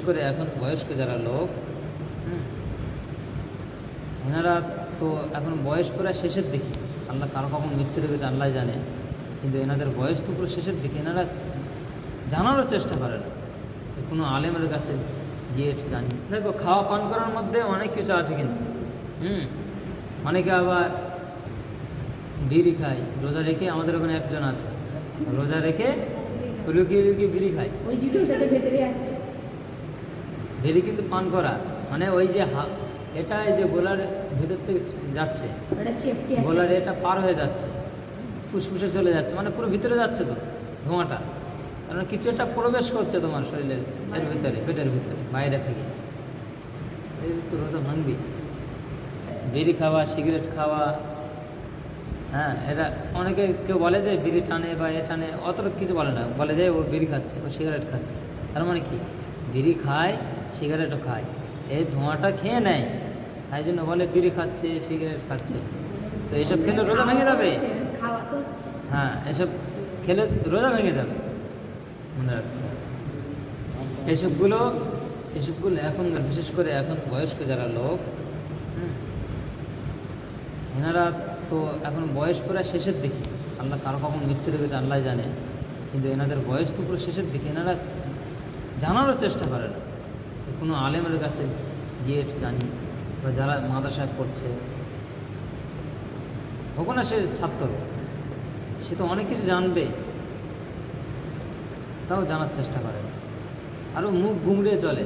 করে এখন বয়স্ক যারা লোক, এনারা তো এখন বয়স পুরো শেষের দিকে, আল্লাহ কারো কখন মৃত্যু রেখেছে আল্লাহ জানে, কিন্তু এনাদের বয়স তো পুরো শেষের দিকে, এনারা জানারও চেষ্টা করে না, কোনো আলেমের কাছে গিয়ে জানি। দেখো খাওয়া পান করার মধ্যে অনেক কিছু আছে কিন্তু, অনেকে আবার বিড়ি খায় রোজা রেখে। আমাদের ওখানে একজন আছে রোজা রেখে লুকিয়ে লুকিয়ে বিড়ি খায়। ওই জিনিসটাতে ভেতরে আছে বিড়ি কিন্তু পান করা মানে ওই যে এটা এই যে গোলার ভিতর থেকে যাচ্ছে, গোলার এটা পার হয়ে যাচ্ছে, ফুসফুসে চলে যাচ্ছে, মানে পুরো ভিতরে যাচ্ছে তো ধোঁয়াটা, কারণ কিছু একটা প্রবেশ করছে তোমার শরীরের এর ভিতরে, পেটের ভিতরে, বাইরে থেকে। এই তো রোজা ভাঙবি। বিড়ি খাওয়া, সিগারেট খাওয়া, হ্যাঁ, এটা অনেকে কেউ বলে যে বিড়ি টানে বা এ টানে, অতটা কিছু বলে না, বলে যে ও বিড়ি খাচ্ছে, ও সিগারেট খাচ্ছে। তার মানে কি, বিড়ি খায় সিগারেটও খায়, এই ধোঁয়াটা খেয়ে নেয়, তাই জন্য বলে বিড়ি খাচ্ছে সিগারেট খাচ্ছে। তো এইসব খেলে রোজা ভেঙে যাবে। হ্যাঁ, এসব খেলে রোজা ভেঙে যাবে, মনে রাখতে হবে। এসবগুলো এখন বিশেষ করে এখন বয়স্ক যারা লোক, এনারা তো এখন বয়স পুরো শেষের দিকে, আল্লাহ কারো কখন মৃত্যু রেখেছে আল্লাহ জানে, কিন্তু এনাদের বয়স তো পুরো শেষের দিকে, এনারা জানারও চেষ্টা করে না, কোনো আলেমের কাছে গিয়ে জানি, বা যারা মাদ্রাসায় পড়ছে, হোক না সে ছাত্র, সে তো অনেক কিছু জানবে, তাও জানার চেষ্টা করে, আরও মুখ গুমড়িয়ে চলে।